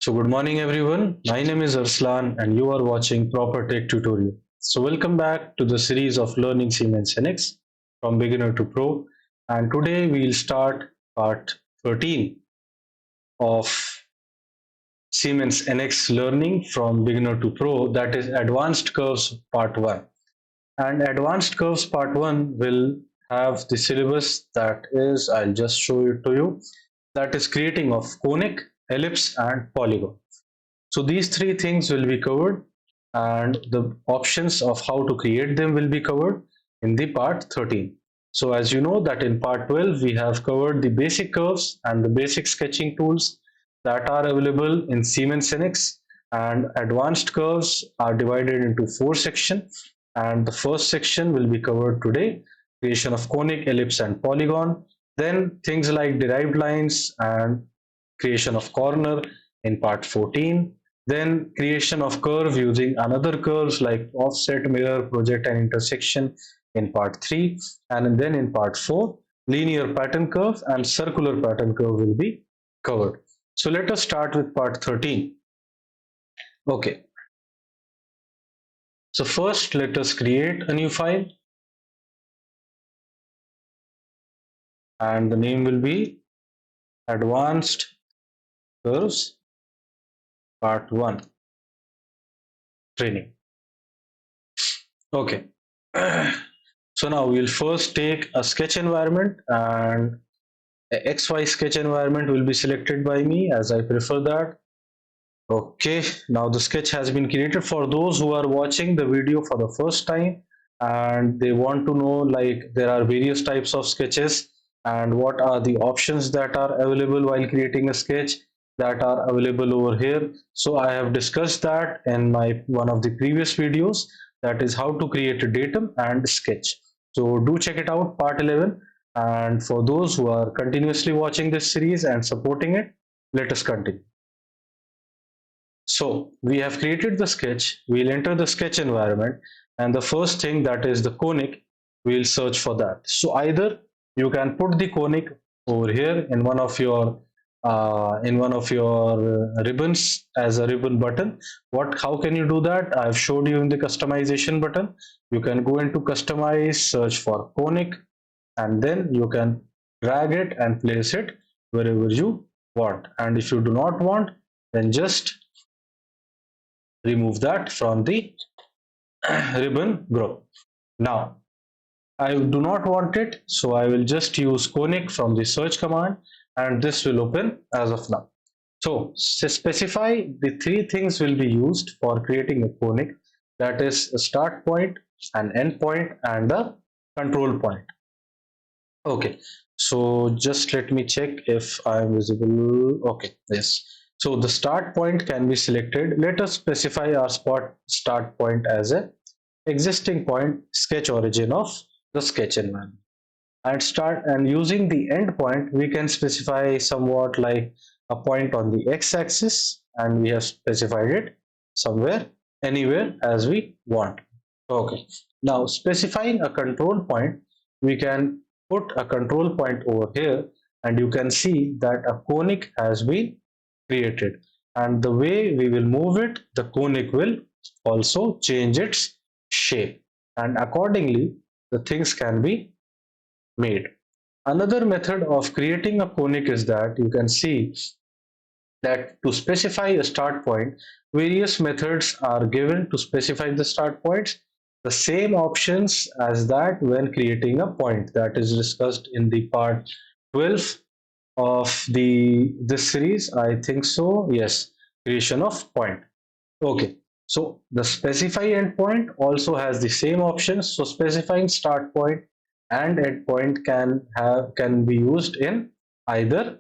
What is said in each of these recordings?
So good morning everyone. My name is Arslan and you are watching Proper Tech Tutorial. So welcome back to the series of learning siemensnx from beginner to pro, and today we'll start part 13 of siemensnx learning from beginner to pro, that is advanced curves part 1. And advanced curves part 1 will have the syllabus that is, I'll just show it to you, that is creating of conic, ellipse and polygon. So these three things will be covered, and the options of how to create them will be covered in the part 13. So as you know that in part 12 we have covered the basic curves and the basic sketching tools that are available in siemensnx, and advanced curves are divided into 4 sections, and the first section will be covered today: creation of conic, ellipse and polygon, then things like derived lines and creation of corner in part 14, then creation of curve using another curves like offset, mirror, project and intersection in part 3, and then in part 4 linear pattern curve and circular pattern curve will be covered. So let us start with part 13. Okay, so first let us create a new file, and the name will be advanced curves part 1 training. Okay. So now we'll first take a sketch environment, and a XY sketch environment will be selected by me as I prefer that. Okay, now the sketch has been created. For those who are watching the video for the first time and they want to know, like, there are various types of sketches and what are the options that are available while creating a sketch, that are available over here. So I have discussed that in my one of the previous videos, that is how to create a datum and sketch. So do check it out, part 11. And for those who are continuously watching this series and supporting it, let us continue. So we have created the sketch, we'll enter the sketch environment, and the first thing, that is the conic, we'll search for that. So either you can put the conic over here in one of your ribbons as a ribbon button. How can you do that? I've showed you in the customization button. You can go into customize, search for conic, and then you can drag it and place it wherever you want. And if you do not want, then just remove that from the ribbon group. Now I do not want it, so I will just use conic from the search command, and this will open as of now. So specify the three things will be used for creating a conic, that is a start point, an end point and a control point. Okay, so just let me check if I am visible. Okay, yes. So the start point can be selected. Let us specify our start point as a existing point, sketch origin of the sketch environment. And using the end point, we can specify somewhat like a point on the x-axis, and we have specified it somewhere, anywhere as we want. Okay, now specifying a control point, we can put a control point over here, and you can see that a conic has been created, and the way we will move it, the conic will also change its shape, and accordingly the things can be made. Another method of creating a conic is that you can see that to specify a start point, various methods are given to specify the start points. The same options as that when creating a point, that is discussed in the part 12 of this series, I think so. Yes, creation of point. Okay, so the specify endpoint also has the same options. So specifying start point and endpoint can be used in either,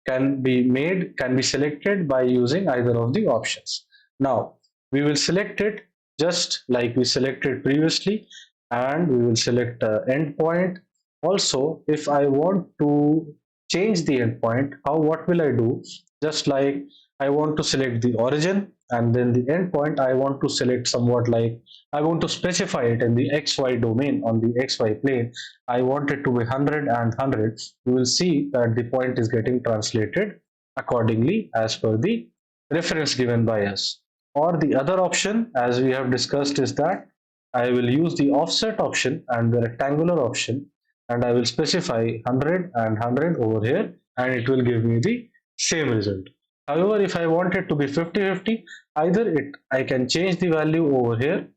can be selected by using either of the options. Now we will select it just like we selected previously, and we will select endpoint. Also, if I want to change the endpoint, what will I do? Just like I want to select the origin, and then the endpoint I want to select somewhat like I want to specify it in the XY domain. On the XY plane, I want it to be 100 and 100. You will see that the point is getting translated accordingly as per the reference given by us. Or the other option, as we have discussed, is that I will use the offset option and the rectangular option, and I will specify 100 and 100 over here, and it will give me the same result. However, if I want it to be 50-50, either I can change the value over here,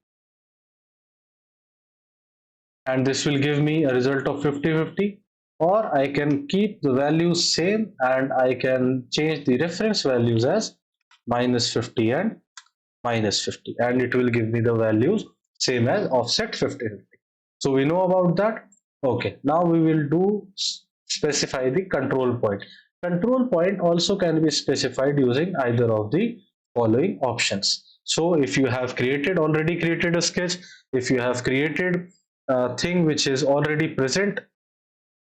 and this will give me a result of 50-50, or I can keep the values same and I can change the reference values as -50 and -50, and it will give me the values same as offset 50-50. So we know about that. Okay, now we will do specify the control point. Control point also can be specified using either of the following options. So if you have already created a sketch, if you have created a thing which is already present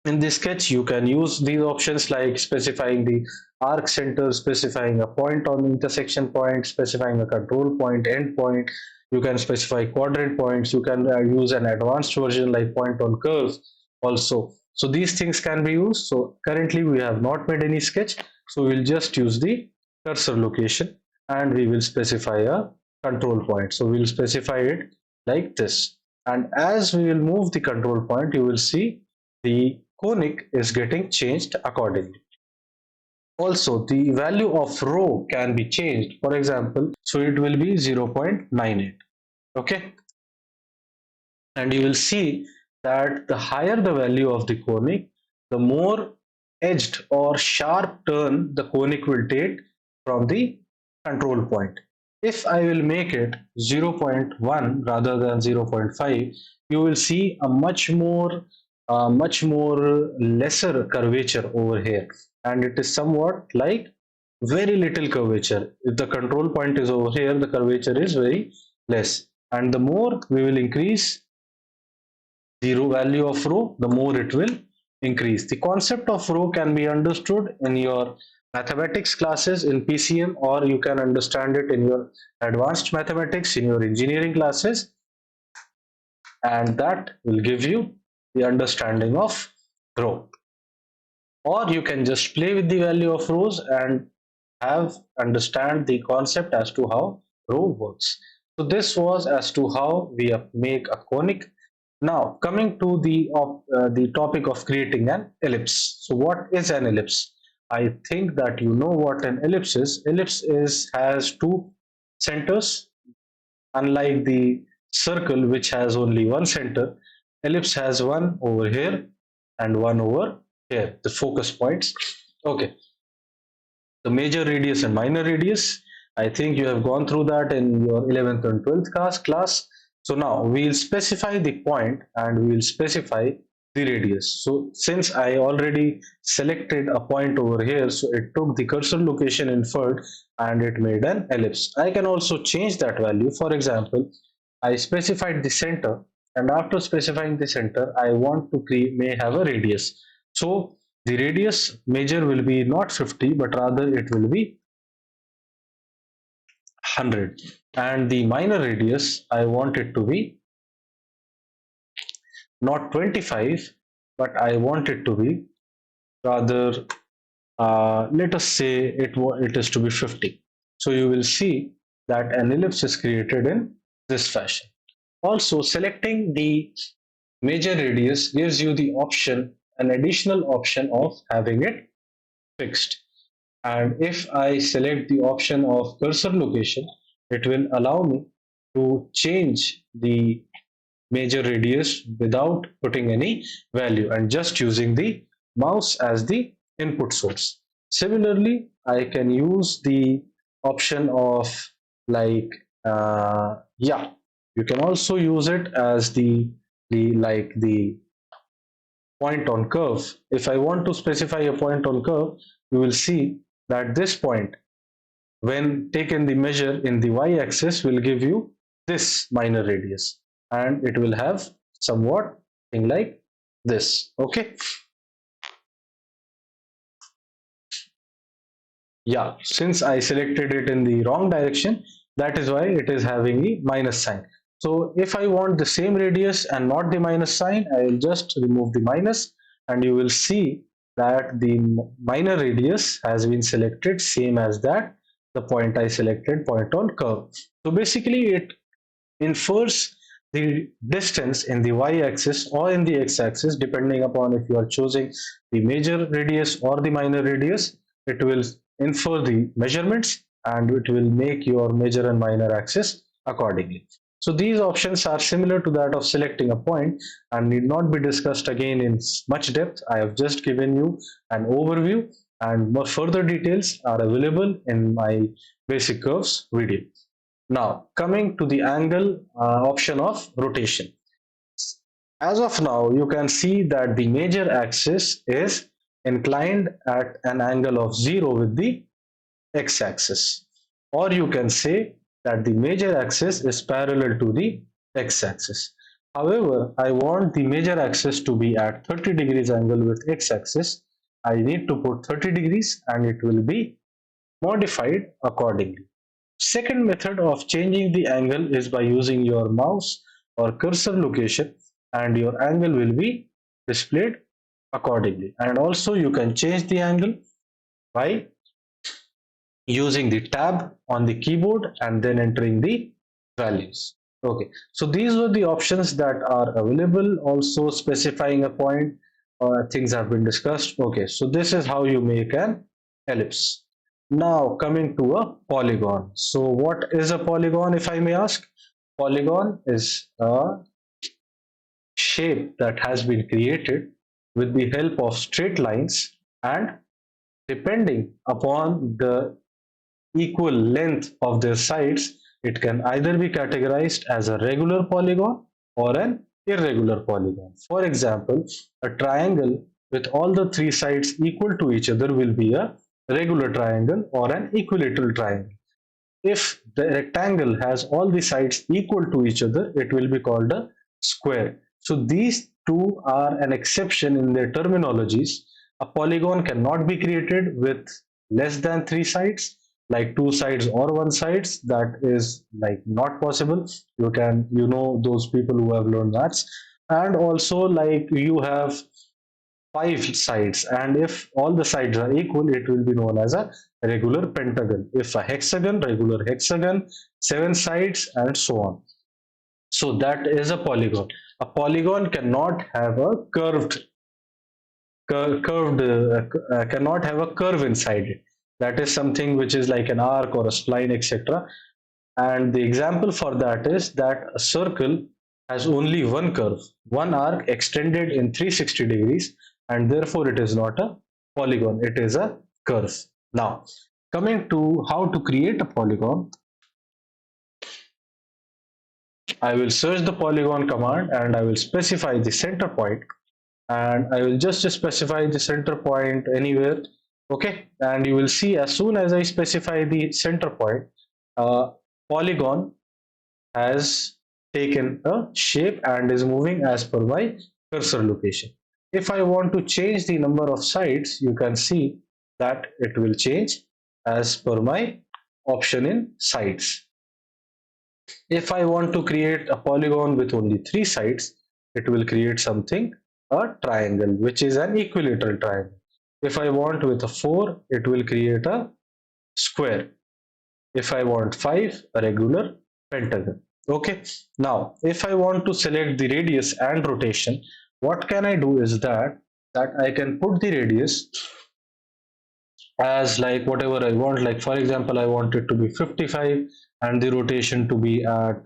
in this sketch, you can use these options like specifying the arc center, specifying a point on intersection point, specifying a control point, end point. You can specify quadrant points. You can use an advanced version like point on curve also. So these things can be used. So currently we have not made any sketch, so we'll just use the cursor location and we will specify a control point. So we'll specify it like this, and as we will move the control point, you will see the conic is getting changed accordingly. Also, the value of rho can be changed. For example, so it will be 0.98. Okay, and you will see that the higher the value of the conic, the more edged or sharp turn the conic will take from the control point. If I will make it 0.1 rather than 0.5, you will see a much more lesser curvature over here, and it is somewhat like very little curvature. If the control point is over here, the curvature is very less, and the more we will increase the row value of rho, the more it will increase. The concept of rho can be understood in your mathematics classes in PCM, or you can understand it in your advanced mathematics in your engineering classes, and that will give you the understanding of rho. Or you can just play with the value of rows and understand the concept as to how row works. So this was as to how we make a conic. Now coming to the topic of creating an ellipse. So what is an ellipse? I think that you know what an ellipse is. Ellipse has two centers. Unlike the circle which has only one center, ellipse has one over here and one over here, the focus points. Okay, the major radius and minor radius, I think you have gone through that in your 11th and 12th class. So now we'll specify the point and we will specify the radius. So since I already selected a point over here, so it took the cursor location inferred and it made an ellipse. I can also change that value. For example, I specified the center, and after specifying the center, I want to may have a radius. So the radius major will be not 50, but rather it will be 100, and the minor radius I want it to be not 25, but I want it to be rather let us say it is to be 50. So you will see that an ellipse is created in this fashion. Also, selecting the major radius gives you the option, an additional option of having it fixed. And if I select the option of cursor location, it will allow me to change the major radius without putting any value and just using the mouse as the input source. Similarly, I can use the option of like yeah, you can also use it as the point on curve. If I want to specify a point on curve, you will see that this point, when taken the measure in the y-axis, will give you this minor radius, and it will have somewhat thing like this. Okay, yeah, since I selected it in the wrong direction, that is why it is having a minus sign. So if I want the same radius and not the minus sign, I will just remove the minus, and you will see that the minor radius has been selected same as that the point I selected, point on curve. So basically it infers the distance in the y-axis or in the x-axis, depending upon if you are choosing the major radius or the minor radius. It will infer the measurements and it will make your major and minor axis accordingly. So these options are similar to that of selecting a point and need not be discussed again in much depth. I have just given you an overview, and more further details are available in my basic curves video. Now, coming to the angle option of rotation. As of now, you can see that the major axis is inclined at an angle of 0 with the x-axis. Or you can say that the major axis is parallel to the x-axis. However, I want the major axis to be at 30 degrees angle with x-axis. I need to put 30 degrees and it will be modified accordingly. Second method of changing the angle is by using your mouse or cursor location, and your angle will be displayed accordingly. And also you can change the angle by using the tab on the keyboard and then entering the values. Okay, so these were the options that are available. Also specifying a point, things have been discussed. Okay, so this is how you make an ellipse. Now coming to a polygon. So what is a polygon, if I may ask? Polygon is a shape that has been created with the help of straight lines, and depending upon the equal length of their sides, it can either be categorized as a regular polygon or an irregular polygon. For example, a triangle with all the three sides equal to each other will be a regular triangle or an equilateral triangle. If the rectangle has all the sides equal to each other, it will be called a square. So these two are an exception in their terminologies. A polygon cannot be created with less than three sides, like two sides or one sides. That is like not possible. You know those people who have learned maths. And also, like, you have five sides, and if all the sides are equal, it will be known as a regular pentagon. If a hexagon, regular hexagon, seven sides, and so on. So that is a polygon. A polygon cannot have a cannot have a curve inside it. That is something which is like an arc or a spline, etc. And the example for that is that a circle has only one curve, one arc extended in 360 degrees, and therefore it is not a polygon, it is a curve. Now, coming to how to create a polygon, I will search the polygon command and I will specify the center point, and I will just specify the center point anywhere. Okay, and you will see as soon as I specify the center point, polygon has taken a shape and is moving as per my cursor location. If I want to change the number of sides, you can see that it will change as per my option in sides. If I want to create a polygon with only three sides, it will create something, a triangle, which is an equilateral triangle. If I want with a 4, it will create a square. If I want 5, a regular pentagon. Okay, now if I want to select the radius and rotation, what can I do is that I can put the radius as like whatever I want. Like for example, I want it to be 55 and the rotation to be at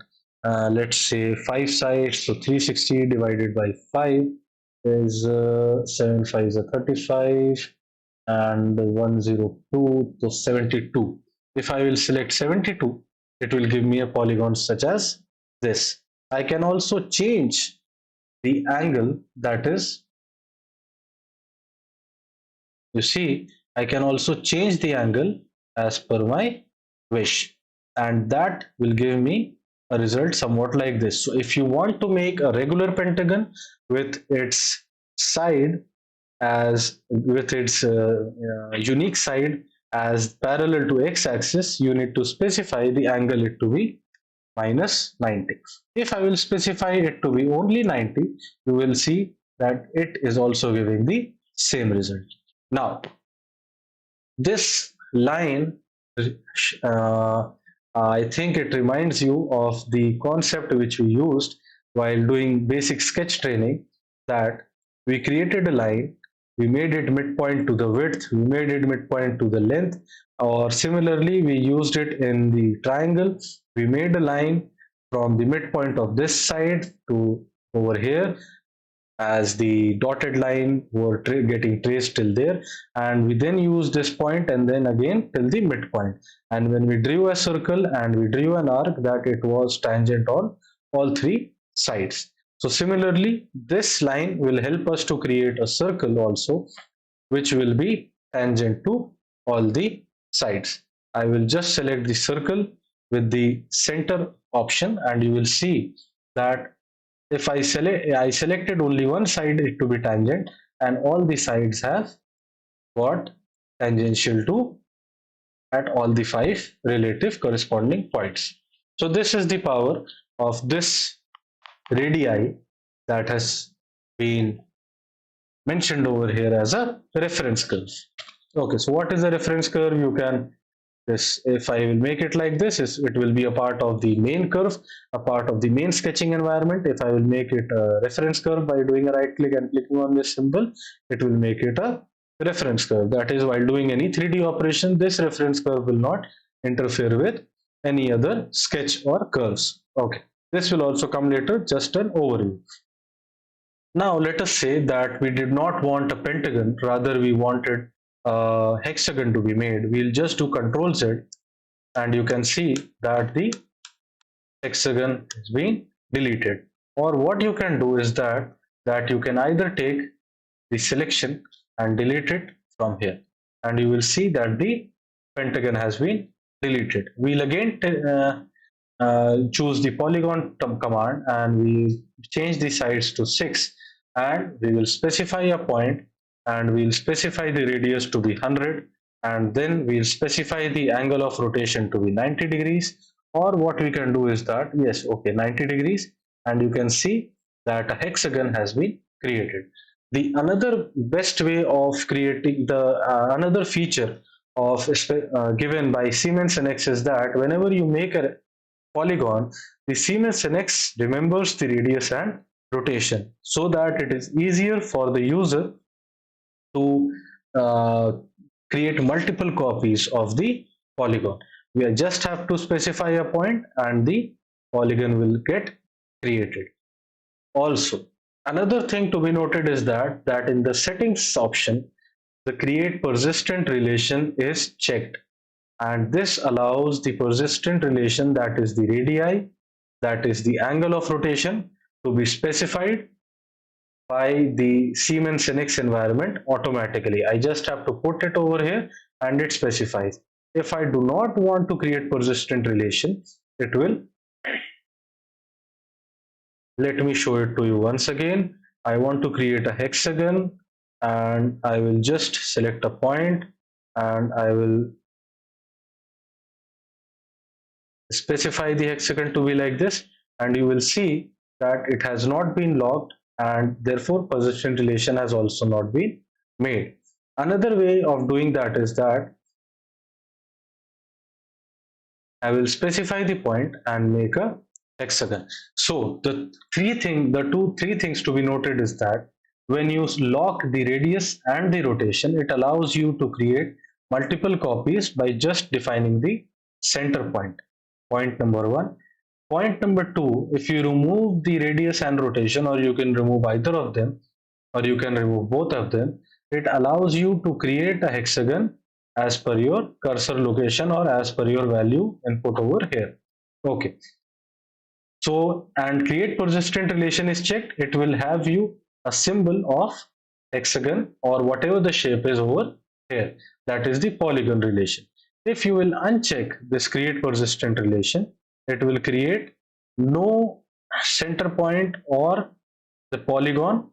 let's say 5 sides, so 360 divided by 5 is 7 5 is a 35 and 102, so 72. If I will select 72, it will give me a polygon such as this. I can also change the angle, that is, you see, I can also change the angle as per my wish, and that will give me a result somewhat like this. So if you want to make a regular pentagon with its side as with its unique side as parallel to x-axis, you need to specify the angle it to be minus 90. If I will specify it to be only 90, you will see that it is also giving the same result. Now, this line I think it reminds you of the concept which we used while doing basic sketch training, that we created a line, we made it midpoint to the width, we made it midpoint to the length, or similarly, we used it in the triangle. We made a line from the midpoint of this side to over here, as the dotted line were getting traced till there, and we then use this point and then again till the midpoint, and when we drew a circle and we drew an arc, that it was tangent on all three sides. So similarly, this line will help us to create a circle also, which will be tangent to all the sides. I will just select the circle with the center option, and you will see that if I selected only one side it to be tangent, and all the sides have got tangential to at all the five relative corresponding points. So this is the power of this radii that has been mentioned over here as a reference curve. Okay, so what is a reference curve? You can, this, if I will make it like this, it will be a part of the main curve, a part of the main sketching environment. If I will make it a reference curve by doing a right click and clicking on this symbol, it will make it a reference curve. That is, while doing any 3D operation, this reference curve will not interfere with any other sketch or curves. Okay, this will also come later, just an overview. Now let us say that we did not want a pentagon, rather we wanted a hexagon to be made. We'll just do Control Z, and you can see that the hexagon is being deleted. Or what you can do is that you can either take the selection and delete it from here, and you will see that the pentagon has been deleted. We'll again choose the polygon command, and we change the sides to 6, and we will specify a point, and we'll specify the radius to be 100, and then we'll specify the angle of rotation to be 90 degrees. Or what we can do is that, yes, okay, 90 degrees, and you can see that a hexagon has been created. The another best way of creating the another feature of given by siemensnx is that whenever you make a polygon, the siemensnx remembers the radius and rotation, so that it is easier for the user to uh, create multiple copies of the polygon. We just have to specify a point and the polygon will get created. Also, another thing to be noted is that in the settings option, the create persistent relation is checked, and this allows the persistent relation, that is the radii, that is the angle of rotation, to be specified by the siemensnx environment automatically. I just have to put it over here and it specifies. If I do not want to create persistent relation, it will, let me show it to you once again. I want to create a hexagon, and I will just select a point, and I will specify the hexagon to be like this, and you will see that it has not been logged, and therefore persistent relation has also not been made. Another way of doing that is that I will specify the point and make a hexagon. So the three things to be noted is that when you lock the radius and the rotation, it allows you to create multiple copies by just defining the center point. Point number one. Point number two, if you remove the radius and rotation, or you can remove either of them, or you can remove both of them, it allows you to create a hexagon as per your cursor location or as per your value input over here. Okay. So, and create persistent relation is checked, it will have you a symbol of hexagon or whatever the shape is over here. That is the polygon relation. If you will uncheck this create persistent relation, it will create no center point or the polygon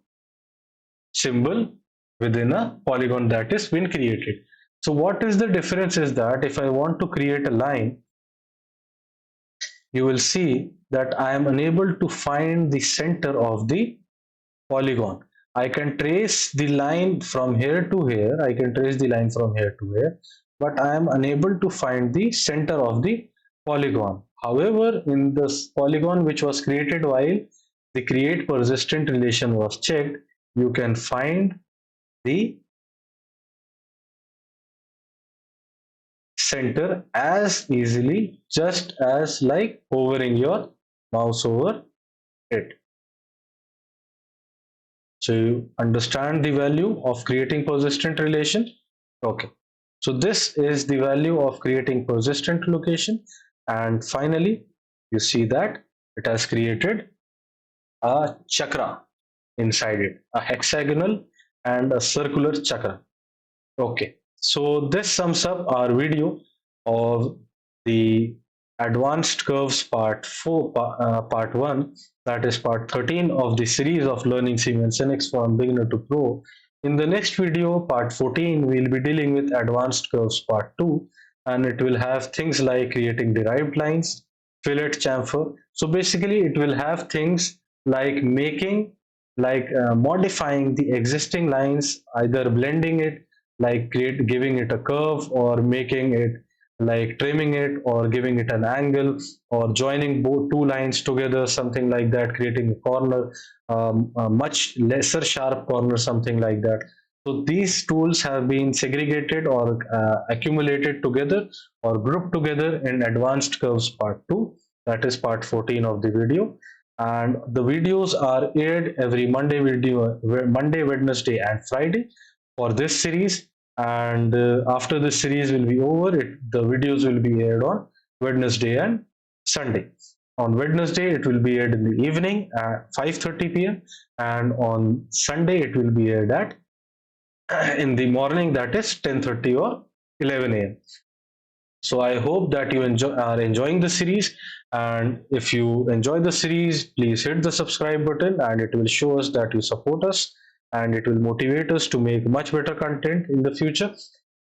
symbol within a polygon that is been created. So what is the difference is that if I want to create a line, you will see that I am unable to find the center of the polygon. I can trace the line from here to here. I can trace the line from here to here, but I am unable to find the center of the polygon. However, in this polygon which was created while the create persistent relation was checked, you can find the center as easily, just as like hovering your mouse over it. So you understand the value of creating persistent relation. Okay, so this is the value of creating persistent location, and finally you see that it has created a chakra inside it, a hexagonal and a circular chakra. Okay, so this sums up our video of the advanced curves part 4, part 1, that is part 13 of the series of learning Siemens NX from beginner to pro. In the next video, part 14, we'll be dealing with advanced curves part 2, and it will have things like creating derived lines, fillet chamfer. So basically, it will have things like making, modifying the existing lines, either blending it, like giving it a curve, or making it like trimming it, or giving it an angle, or joining both two lines together, something like that, creating a corner, a much lesser sharp corner, something like that. So these tools have been segregated or accumulated together or grouped together in advanced curves part 2, that is part 14 of the video. And the videos are aired every Monday, Wednesday and Friday for this series. And after this series will be over, the videos will be aired on Wednesday and Sunday. On Wednesday it will be aired in the evening at 5:30 p.m, and on Sunday it will be aired at in the morning, that is 10:30 or 11 a.m. So I hope that you are enjoying the series, and if you enjoy the series, please hit the subscribe button, and it will show us that you support us, and it will motivate us to make much better content in the future.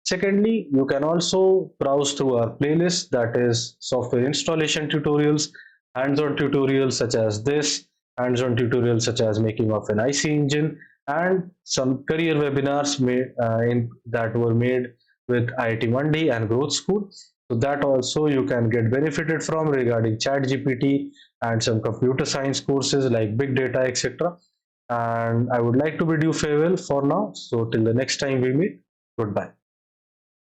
Secondly, you can also browse through our playlist, that is software installation tutorials, hands-on tutorials such as this, hands-on tutorials such as making of an IC engine, and some career webinars that were made with IIT Mandi and Growth School. So that also you can get benefited from regarding chat GPT and some computer science courses like big data, etc. And I would like to bid you farewell for now. So till the next time we meet, goodbye.